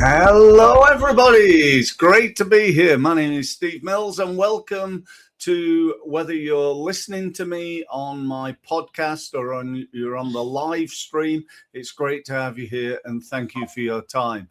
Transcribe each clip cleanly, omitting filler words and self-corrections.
Hello, everybody. It's great to be here. My name is Steve Mills, and welcome to whether you're listening to me on my podcast or you're on the live stream. It's great to have you here, and thank you for your time.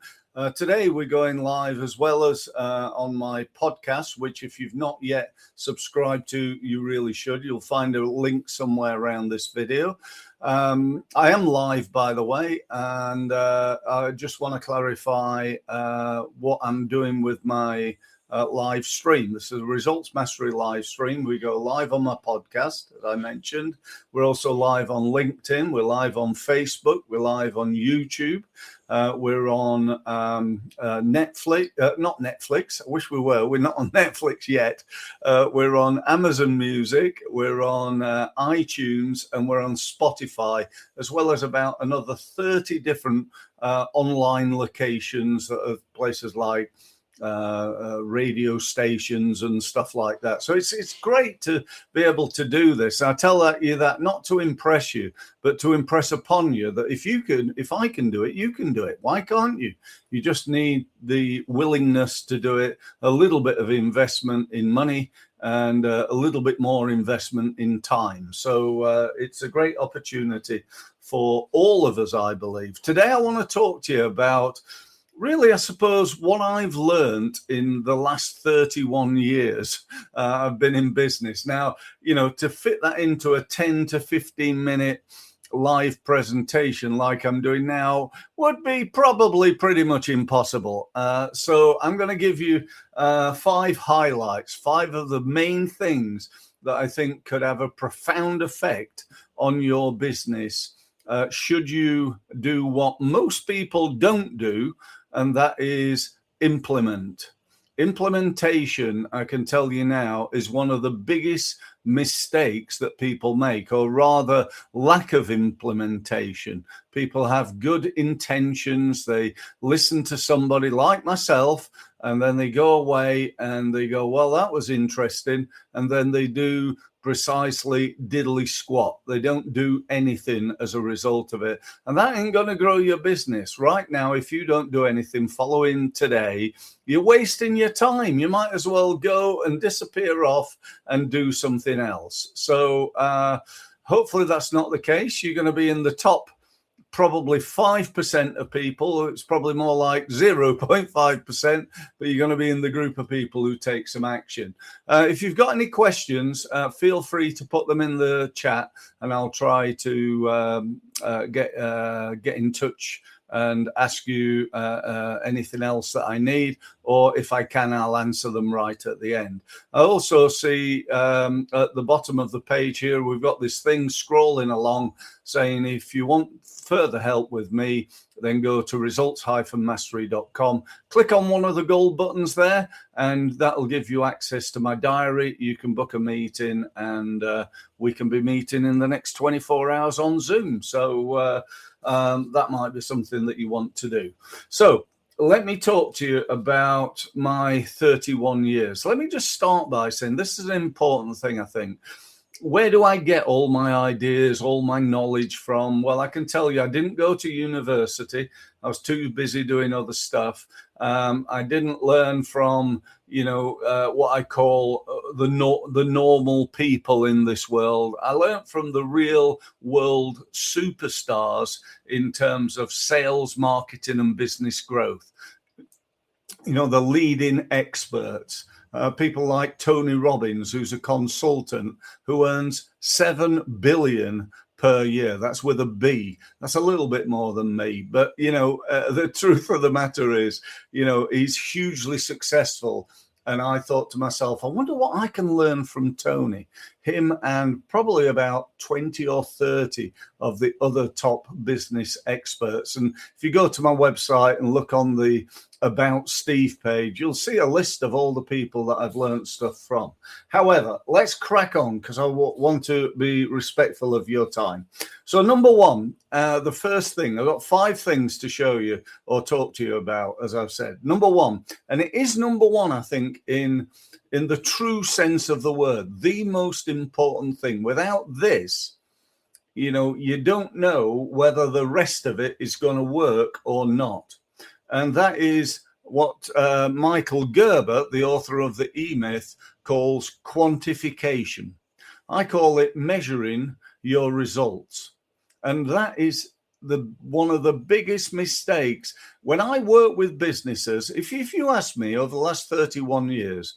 Today, we're going live as well as on my podcast, which if you've not yet subscribed to, you really should. You'll find a link somewhere around this video. I am live, by the way, and I just want to clarify what I'm doing with my live stream. This is a Results Mastery live stream. We go live on my podcast, as I mentioned. We're also live on LinkedIn. We're live on Facebook. We're live on YouTube. We're on Netflix, not Netflix. I wish we were. We're not on Netflix yet. We're on Amazon Music. We're on iTunes, and we're on Spotify, as well as about another 30 different online locations, places like radio stations and stuff like that. So it's great to be able to do this. I tell you that not to impress you, but to impress upon you that if I can do it, you can do it. Why can't you? You just need the willingness to do it, a little bit of investment in money, and a little bit more investment in time. So it's a great opportunity for all of us, I believe. Today I want to talk to you about really, I suppose, what I've learned in the last 31 years I've been in business. Now, to fit that into a 10 to 15 minute live presentation like I'm doing now would be probably pretty much impossible. So I'm going to give you 5 highlights, 5 of the main things that I think could have a profound effect on your business should you do what most people don't do, and that is implement. Implementation, I can tell you now, is one of the biggest mistakes that people make, or rather lack of implementation. People have good intentions. They listen to somebody like myself, and then they go away and they go, well, that was interesting. And then they do precisely diddly squat. They don't do anything as a result of it. And that ain't going to grow your business. Right now, if you don't do anything following today, you're wasting your time. You might as well go and disappear off and do something else. So hopefully that's not the case. You're going to be in the top probably 5% of people. It's probably more like 0.5%, but you're going to be in the group of people who take some action. If you've got any questions, feel free to put them in the chat, and I'll try to get in touch and ask you anything else that I need, or if I can, I'll answer them right at the end. I also see at the bottom of the page here, we've got this thing scrolling along saying, if you want further help with me, then go to results-mastery.com. Click on one of the gold buttons there, and that'll give you access to my diary. You can book a meeting, and we can be meeting in the next 24 hours on Zoom. So that might be something that you want to do. So let me talk to you about my 31 years. Let me just start by saying this is an important thing, I think. Where do I get all my ideas, all my knowledge from? Well, I can tell you, I didn't go to university. I was too busy doing other stuff. I didn't learn from, what I call the normal people in this world. I learned from the real world superstars in terms of sales, marketing, and business growth. The leading experts. People like Tony Robbins, who's a consultant who earns $7 billion per year. That's with a B. That's a little bit more than me. But, the truth of the matter is, he's hugely successful. And I thought to myself, I wonder what I can learn from Tony, him and probably about 20 or 30 of the other top business experts. And if you go to my website and look on the About Steve page, you'll see a list of all the people that I've learned stuff from. However, let's crack on, because I want to be respectful of your time. So number one, the first thing, I've got 5 things to show you or talk to you about, as I've said. Number one, and it is number one, I think, in the true sense of the word, the most important thing. Without this, you don't know whether the rest of it is going to work or not. And that is what Michael Gerber, the author of The E-Myth, calls quantification. I call it measuring your results. And that is one of the biggest mistakes. When I work with businesses, if you ask me over the last 31 years,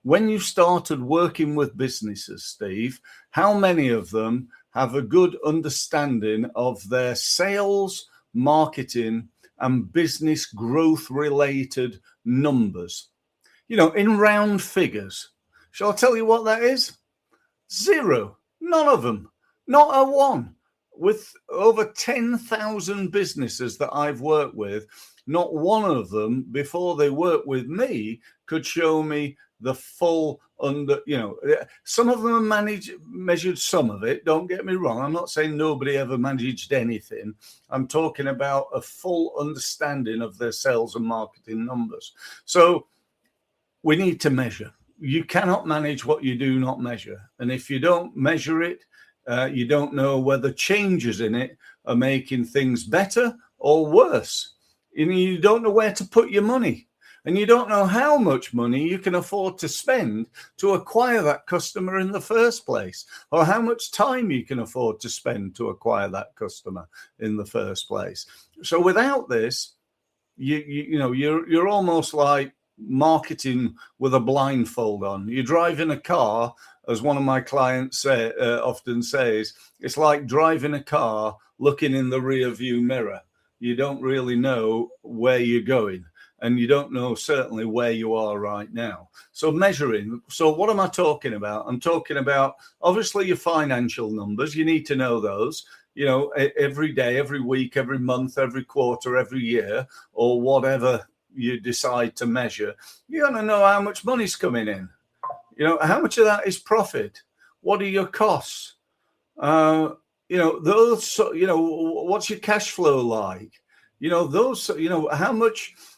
when you started working with businesses, Steve, how many of them have a good understanding of their sales, marketing, and business growth related numbers? In round figures. Shall I tell you what that is? Zero. None of them. Not a one. With over 10,000 businesses that I've worked with, not one of them, before they worked with me, could show me the full some of them have measured some of it. Don't get me wrong. I'm not saying nobody ever managed anything. I'm talking about a full understanding of their sales and marketing numbers. So we need to measure. You cannot manage what you do not measure. And if you don't measure it, you don't know whether changes in it are making things better or worse. You don't know where to put your money. And you don't know how much money you can afford to spend to acquire that customer in the first place, or how much time you can afford to spend to acquire that customer in the first place. So without this, you're almost like marketing with a blindfold on. You drive in a car, as one of my clients often says, it's like driving a car looking in the rear view mirror. You don't really know where you're going, and you don't know certainly where you are right now. So measuring. So what am I talking about? I'm talking about obviously your financial numbers. You need to know those, every day, every week, every month, every quarter, every year, or whatever you decide to measure. You got to know how much money's coming in. How much of that is profit? What are your costs? Those, what's your cash flow like? Those,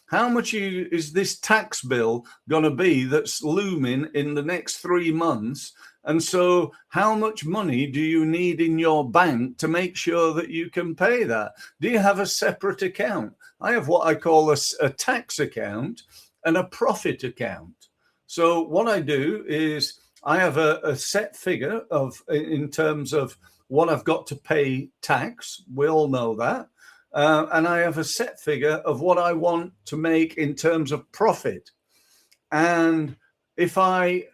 how much is this tax bill going to be that's looming in the next 3 months? And so how much money do you need in your bank to make sure that you can pay that? Do you have a separate account? I have what I call a tax account and a profit account. So what I do is I have a set figure in terms of what I've got to pay tax. We all know that. And I have a set figure of what I want to make in terms of profit. And if I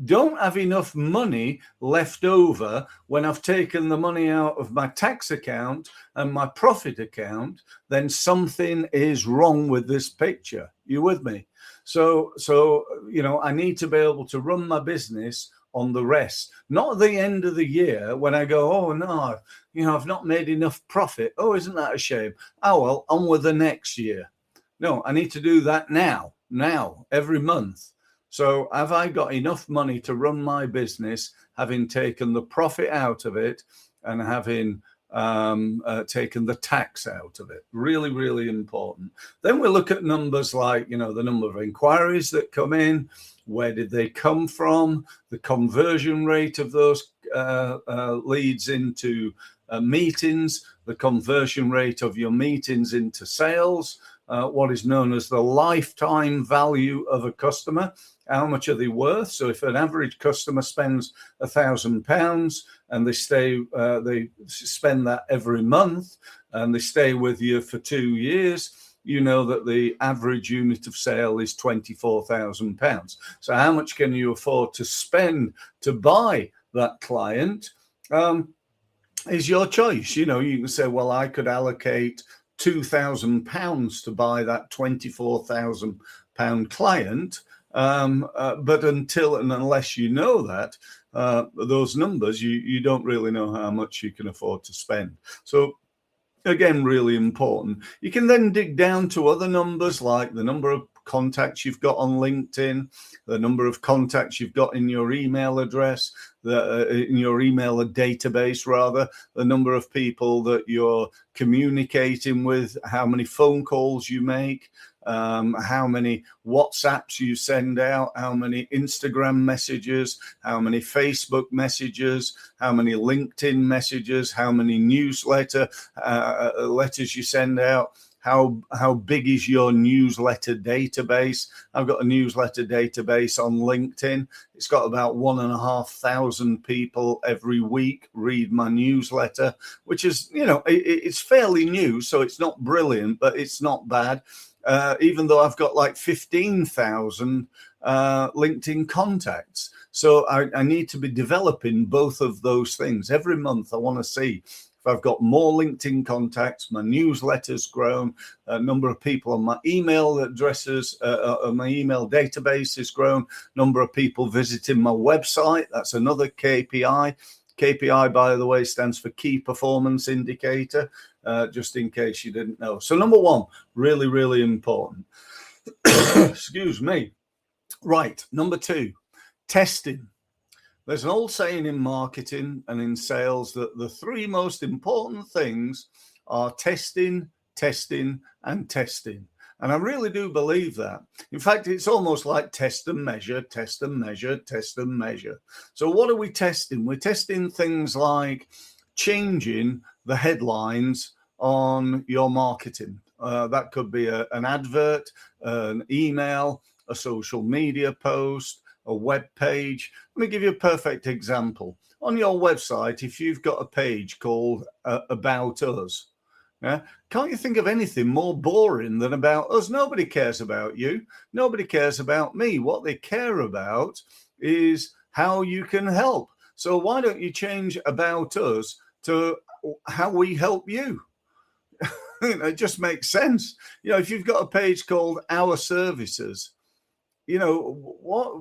don't have enough money left over when I've taken the money out of my tax account and my profit account, then something is wrong with this picture. You with me? So I need to be able to run my business on the rest, not at the end of the year when I go, oh no, I've not made enough profit. Oh, isn't that a shame? Oh, well, on with the next year. No, I need to do that now, every month. So have I got enough money to run my business, having taken the profit out of it and having taken the tax out of it? Really, really important. Then we look at numbers like, the number of inquiries that come in. Where did they come from? The conversion rate of those leads into meetings, the conversion rate of your meetings into sales, what is known as the lifetime value of a customer. How much are they worth? So if an average customer spends £1,000 and they spend that every month and they stay with you for 2 years, you know that the average unit of sale is £24,000. So how much can you afford to spend to buy that client? Is your choice. You can say, well, I could allocate £2,000 to buy that £24,000 client. But until and unless you know that, those numbers, you don't really know how much you can afford to spend. So again, really important. You can then dig down to other numbers like the number of contacts you've got on LinkedIn, the number of contacts you've got in your email address, in your email database, rather, the number of people that you're communicating with, how many phone calls you make, how many WhatsApps you send out, how many Instagram messages, how many Facebook messages, how many LinkedIn messages, how many newsletter letters you send out, how big is your newsletter database? I've got a newsletter database on LinkedIn. It's got about 1,500 people every week read my newsletter, which is, it's fairly new, so it's not brilliant, but it's not bad. Even though I've got like 15,000 LinkedIn contacts. So I need to be developing both of those things. Every month I want to see if I've got more LinkedIn contacts, my newsletter's grown, a number of people on my email addresses, my email database has grown, number of people visiting my website, that's another KPI. KPI, by the way, stands for Key Performance Indicator, just in case you didn't know. So number one, really, really important. Excuse me. Right, number two, testing. There's an old saying in marketing and in sales that the three most important things are testing, testing, and testing. And I really do believe that. In fact, it's almost like test and measure, test and measure, test and measure. So what are we testing? We're testing things like changing the headlines on your marketing. That could be an advert, an email, a social media post, a web page. Let me give you a perfect example. On your website, if you've got a page called About Us, can't you think of anything more boring than About Us? Nobody cares about you. Nobody cares about me. What they care about is how you can help. So why don't you change About Us to how we help you? It just makes sense. If you've got a page called Our Services, what,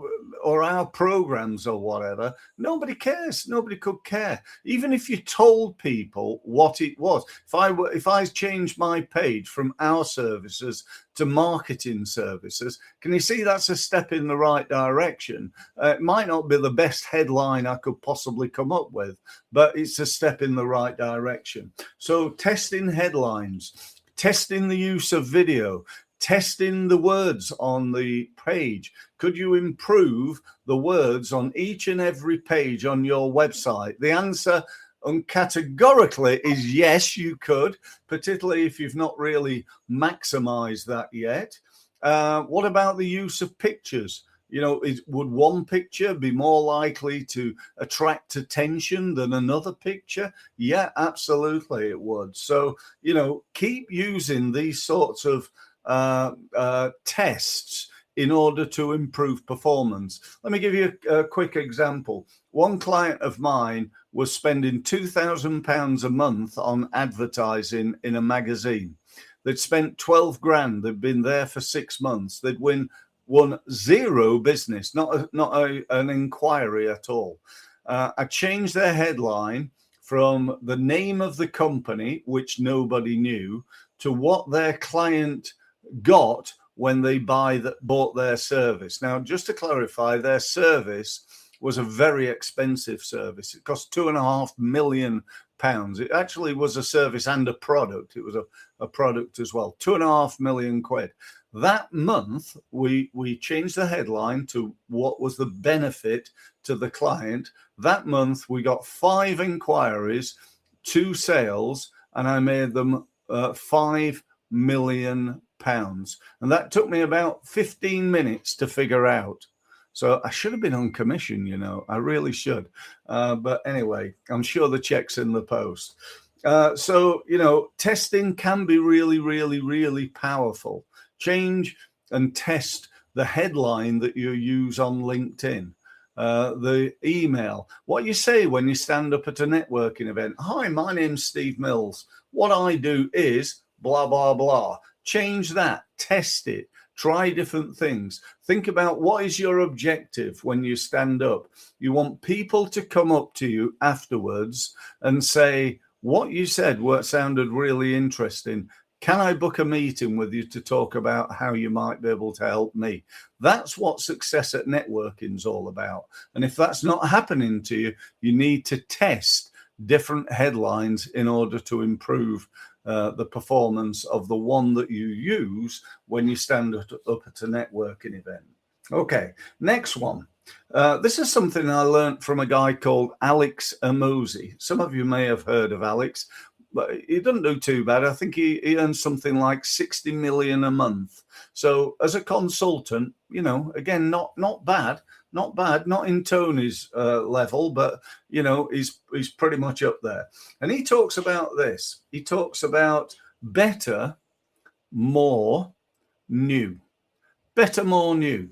or our programs or whatever, nobody cares. Nobody could care. Even if you told people what it was. If I changed my page from Our Services to Marketing Services, can you see that's a step in the right direction? It might not be the best headline I could possibly come up with, but it's a step in the right direction. So testing headlines, testing the use of video, testing the words on the page. Could you improve the words on each and every page on your website? The answer categorically is yes, you could, particularly if you've not really maximized that yet. What about the use of pictures? Would one picture be more likely to attract attention than another picture? Yeah, absolutely it would. So, keep using these sorts of tests in order to improve performance. Let me give you a quick example. One client of mine was spending £2,000 a month on advertising in a magazine. They'd spent 12 grand. They'd been there for 6 months. They'd won zero business, not an inquiry at all. I changed their headline from the name of the company, which nobody knew, to what their client got when they bought their service. Now, just to clarify, their service was a very expensive service. It cost £2.5 million. It actually was a service and a product. It was a product as well. £2.5 million. That month, we changed the headline to what was the benefit to the client. That month, we got 5 inquiries, 2 sales, and I made them £5 million. And that took me about 15 minutes to figure out. So I should have been on commission, I really should. But anyway, I'm sure the check's in the post. So, testing can be really, really, really powerful. Change and test the headline that you use on LinkedIn, the email, what you say when you stand up at a networking event. Hi, my name's Steve Mills. What I do is blah, blah, blah. Change that, test it, try different things. Think about what is your objective when you stand up. You want people to come up to you afterwards and say, what you said sounded really interesting. Can I book a meeting with you to talk about how you might be able to help me? That's what success at networking is all about. And if that's not happening to you, you need to test different headlines in order to improve the performance of the one that you use when you stand up at a networking event. Okay, next one. This is something I learned from a guy called Alex Amosi. Some of you may have heard of Alex. but he doesn't do too bad. I think he earns something like 60 million a month. So as a consultant, again, not bad, not in Tony's level, but he's pretty much up there. And he talks about this. He talks about better, more, new. Better, more, new.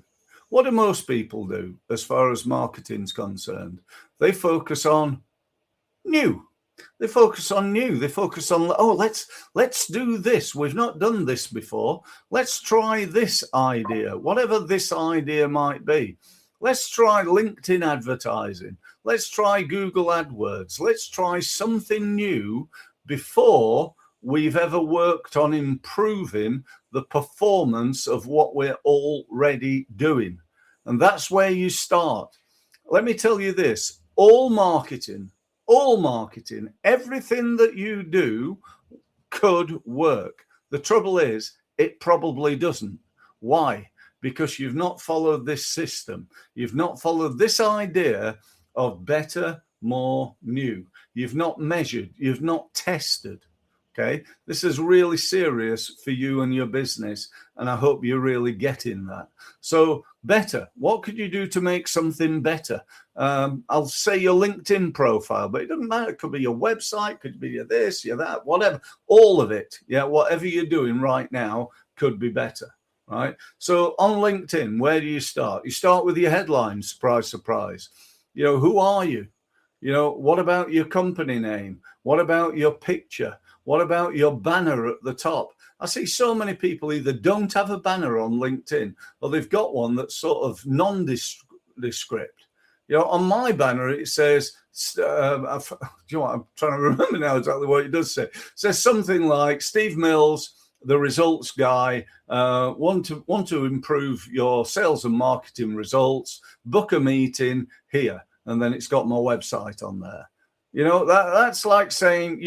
What do most people do as far as marketing's concerned? They focus on new. They focus on new. They focus on, let's do this. We've not done this before. Let's try this idea, whatever this idea might be. Let's try LinkedIn advertising. Let's try Google AdWords. Let's try something new before we've ever worked on improving the performance of what we're already doing. And that's where you start. Let me tell you this, all marketing, everything that you do could work. The trouble is, it probably doesn't. Why? Because you've not followed this system. You've not followed this idea of better, more, new. You've not measured. You've not tested. Okay, this is really serious for you and your business, and I hope you're really getting that. So better, what could you do to make something better? I'll say your LinkedIn profile, but it doesn't matter. It could be your website, could be your this, your that, whatever, all of it. Yeah, whatever you're doing right now could be better, right? So on LinkedIn, where do you start? You start with your headline, surprise, surprise. Who are you? What about your company name? What about your picture? What about your banner at the top? I see so many people either don't have a banner on LinkedIn or they've got one that's sort of nondescript. On my banner, it says, I'm trying to remember now exactly what it does say. It says something like, Steve Mills, the results guy, want to improve your sales and marketing results, book a meeting here. And then it's got my website on there. That's like saying,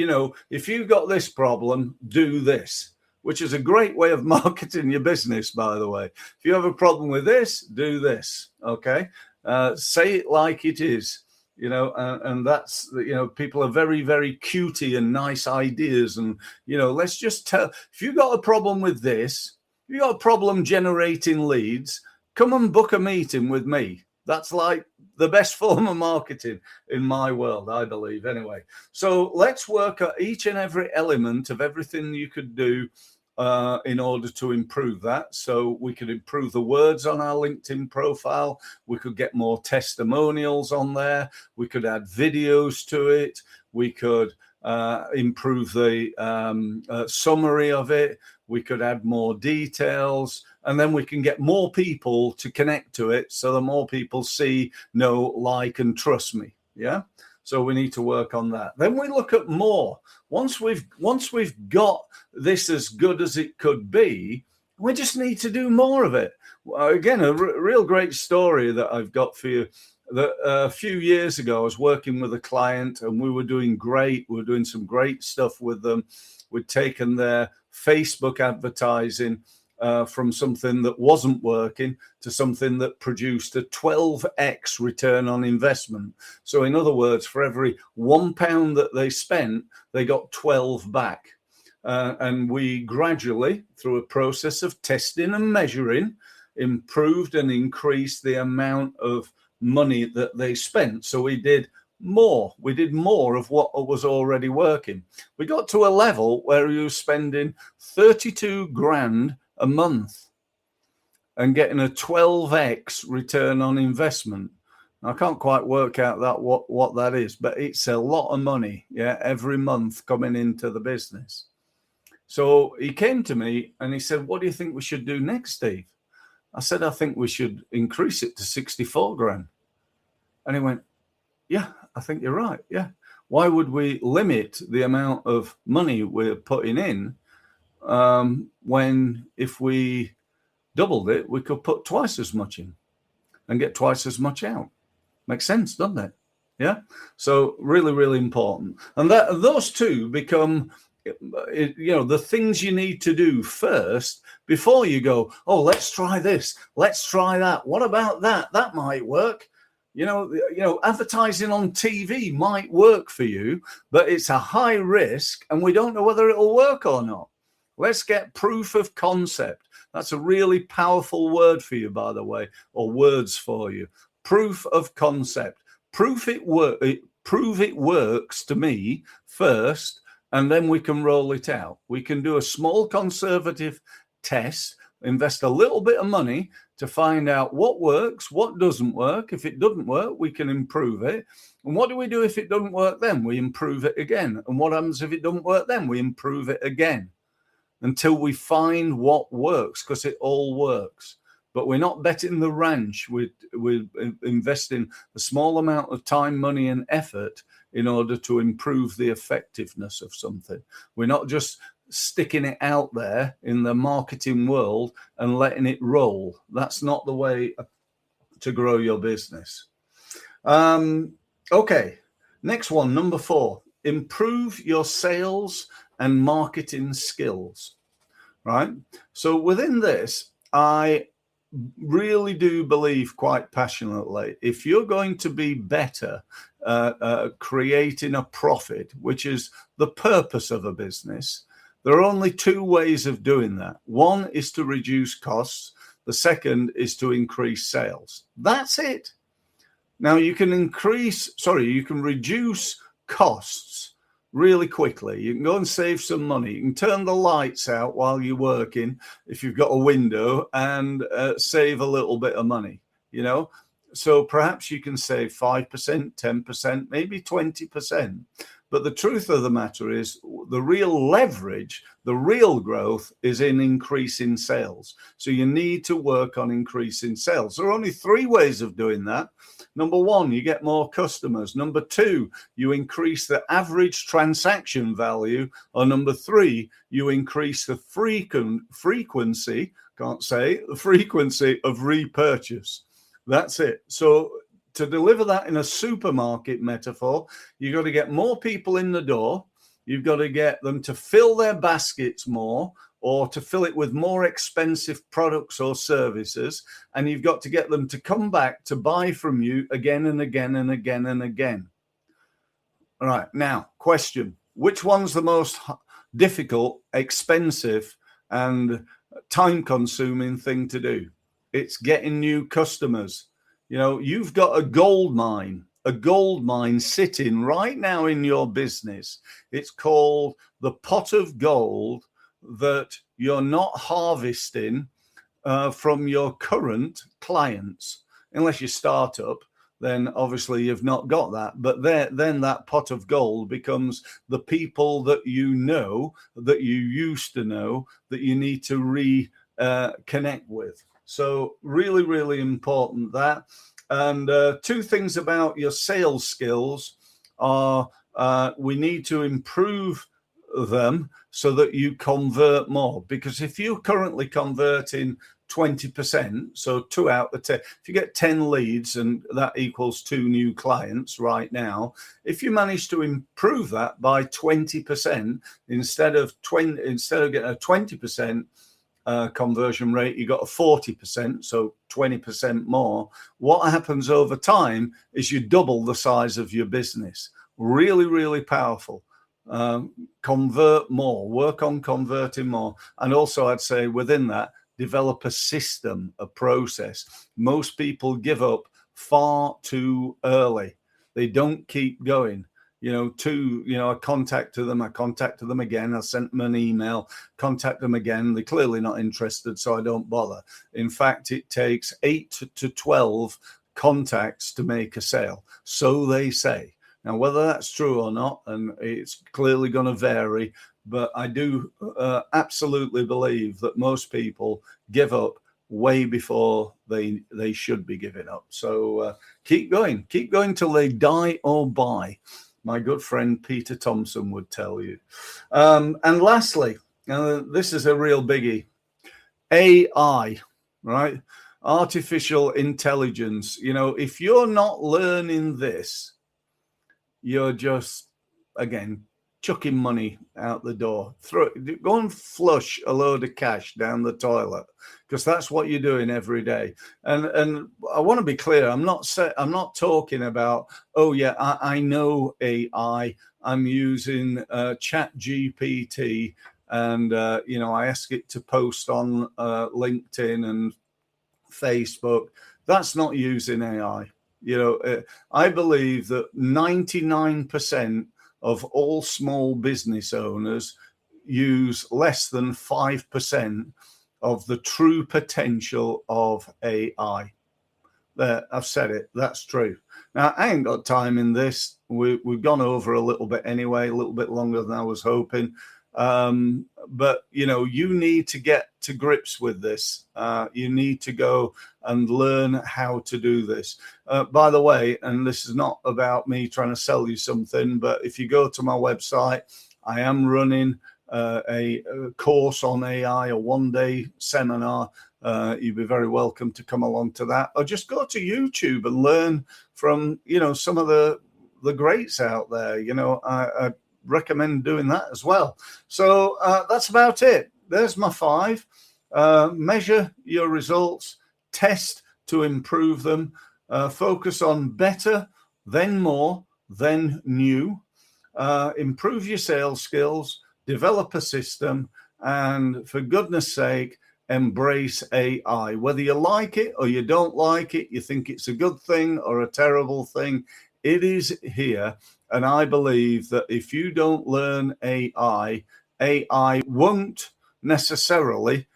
if you got this problem, do this, which is a great way of marketing your business, by the way. If you have a problem with this, do this. Okay. Say it like it is, and that's, people are very, very cutey and nice ideas. And, let's just tell, if you got a problem with this, if you got a problem generating leads, come and book a meeting with me. That's like the best form of marketing in my world, I believe, anyway. So let's work at each and every element of everything you could do in order to improve that. So we could improve the words on our LinkedIn profile. We could get more testimonials on there. We could add videos to it. We could improve the summary of it. We could add more details, and then we can get more people to connect to it. So the more people see, know, like, and trust me. Yeah. So we need to work on that. Then we look at more. Once we've got this as good as it could be, we just need to do more of it. Again, a real great story that I've got for you. That a few years ago, I was working with a client and we were doing great. We were doing some great stuff with them. We'd taken their Facebook advertising from something that wasn't working to something that produced a 12x return on investment. So in other words, for every £1 that they spent, they got 12 back. And we gradually, through a process of testing and measuring, improved and increased the amount of money that they spent. So we did more of what was already working. We got to a level where we were spending 32 grand a month and getting a 12x return on investment. I can't quite work out that what that is, but it's a lot of money, every month coming into the business. So he came to me and he said, what do you think we should do next, Steve? I said, I think we should increase it to 64 grand. And he went, yeah, I think you're right. Yeah. Why would we limit the amount of money we're putting in when if we doubled it, we could put twice as much in and get twice as much out? Makes sense, doesn't it? Yeah. So really, really important. And those two become, the things you need to do first before you go, oh, let's try this. Let's try that. What about that? That might work. Advertising on TV might work for you, but it's a high risk and we don't know whether it'll work or not. Let's get proof of concept. That's a really powerful word for you, by the way, or words for you. Proof of concept. Prove it works to me first, and then we can roll it out. We can do a small conservative test, invest a little bit of money to find out what works, what doesn't work. If it doesn't work, we can improve it. And what do we do if it doesn't work then? We improve it again. And what happens if it doesn't work then? We improve it again until we find what works, because it all works. But we're not betting the ranch. We're investing a small amount of time, money, and effort in order to improve the effectiveness of something. We're not just sticking it out there in the marketing world and letting it roll. That's not the way to grow your business. Okay, next one, number 4. Improve your sales and marketing skills. Right? So within this, I really do believe quite passionately, if you're going to be better creating a profit, which is the purpose of a business, there are only 2 ways of doing that. One is to reduce costs. The second is to increase sales. That's it. Now you can reduce costs really quickly. You can go and save some money. You can turn the lights out while you're working if you've got a window and save a little bit of money, So perhaps you can save 5%, 10%, maybe 20%. But the truth of the matter is the real leverage, the real growth is in increasing sales. So you need to work on increasing sales. There are only 3 ways of doing that. Number 1, you get more customers. Number 2, you increase the average transaction value. Or number 3, you increase the frequency of repurchase. That's it. So to deliver that in a supermarket metaphor, you've got to get more people in the door. You've got to get them to fill their baskets more, or to fill it with more expensive products or services. And you've got to get them to come back to buy from you again and again and again and again. All right. Now, question, which one's the most difficult, expensive, and time-consuming thing to do? It's getting new customers. You've got a gold mine sitting right now in your business. It's called the pot of gold that you're not harvesting from your current clients. Unless you start up, then obviously you've not got that. But then that pot of gold becomes the people that that you used to know, that you need to reconnect with. So really, really important that. And 2 things about your sales skills are we need to improve them so that you convert more. Because if you're currently converting 20%, so 2 out of 10, if you get 10 leads and that equals 2 new clients right now, if you manage to improve that by 20%, instead of getting a 20% conversion rate, you got a 40%, so 20% more. What happens over time is you double the size of your business. Really, really powerful. Convert more, work on converting more. And also I'd say within that, develop a system, a process. Most people give up far too early. They don't keep going. I contacted them again. I sent them an email, contact them again. They're clearly not interested, so I don't bother. In fact, it takes 8 to 12 contacts to make a sale. So they say. Now, whether that's true or not, and it's clearly going to vary, but I do absolutely believe that most people give up way before they should be giving up. So keep going till they die or buy. My good friend Peter Thompson would tell you. And lastly, this is a real biggie, AI, right? Artificial intelligence. If you're not learning this, you're just, again, chucking money out the door. Go and flush a load of cash down the toilet, because that's what you're doing every day. And I want to be clear. I'm not talking about, oh yeah, I know AI. I'm using Chat GPT, and I ask it to post on LinkedIn and Facebook. That's not using AI. I believe that 99% of all small business owners use less than 5% of the true potential of AI. There, I've said it. That's true. Now, I ain't got time in this. We've gone over a little bit anyway, a little bit longer than I was hoping. But you need to get to grips with this. You need to go and learn how to do this. By the way, and this is not about me trying to sell you something, but if you go to my website, I am running a course on AI, a one-day seminar. You'd be very welcome to come along to that, or just go to YouTube and learn from some of the greats out there. I recommend doing that as well. So that's about it. There's my 5. Measure your results, test to improve them, focus on better, then more, then new, improve your sales skills, develop a system, and for goodness sake, embrace AI. Whether you like it or you don't like it, you think it's a good thing or a terrible thing, it is here. And I believe that if you don't learn AI won't necessarily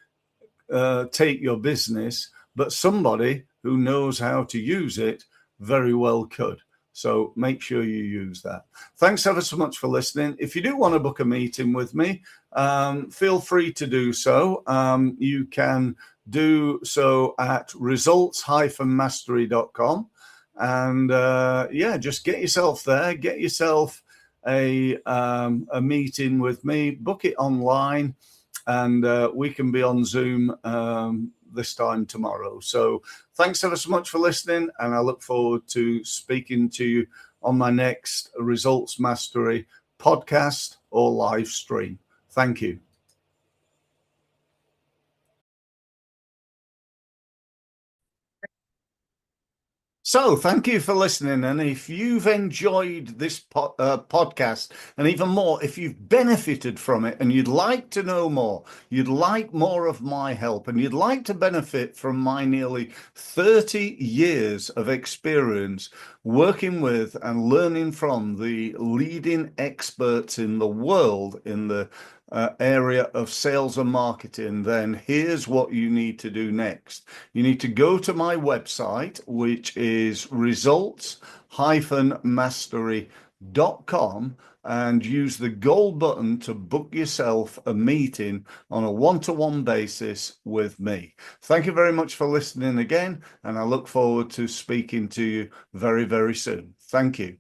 take your business, but somebody who knows how to use it very well could. So make sure you use that. Thanks ever so much for listening. If you do want to book a meeting with me, feel free to do so. You can do so at results-mastery.com. And just get yourself there. Get yourself a meeting with me. Book it online, and we can be on Zoom this time tomorrow. So thanks ever so much for listening, and I look forward to speaking to you on my next Results Mastery podcast or live stream. Thank you. So thank you for listening. And if you've enjoyed this podcast, and even more, if you've benefited from it and you'd like to know more, you'd like more of my help, and you'd like to benefit from my nearly 30 years of experience working with and learning from the leading experts in the world in the area of sales and marketing, then here's what you need to do next. You need to go to my website, which is results-mastery.com, and use the gold button to book yourself a meeting on a one-to-one basis with me. Thank you very much for listening again, and I look forward to speaking to you very, very soon. Thank you.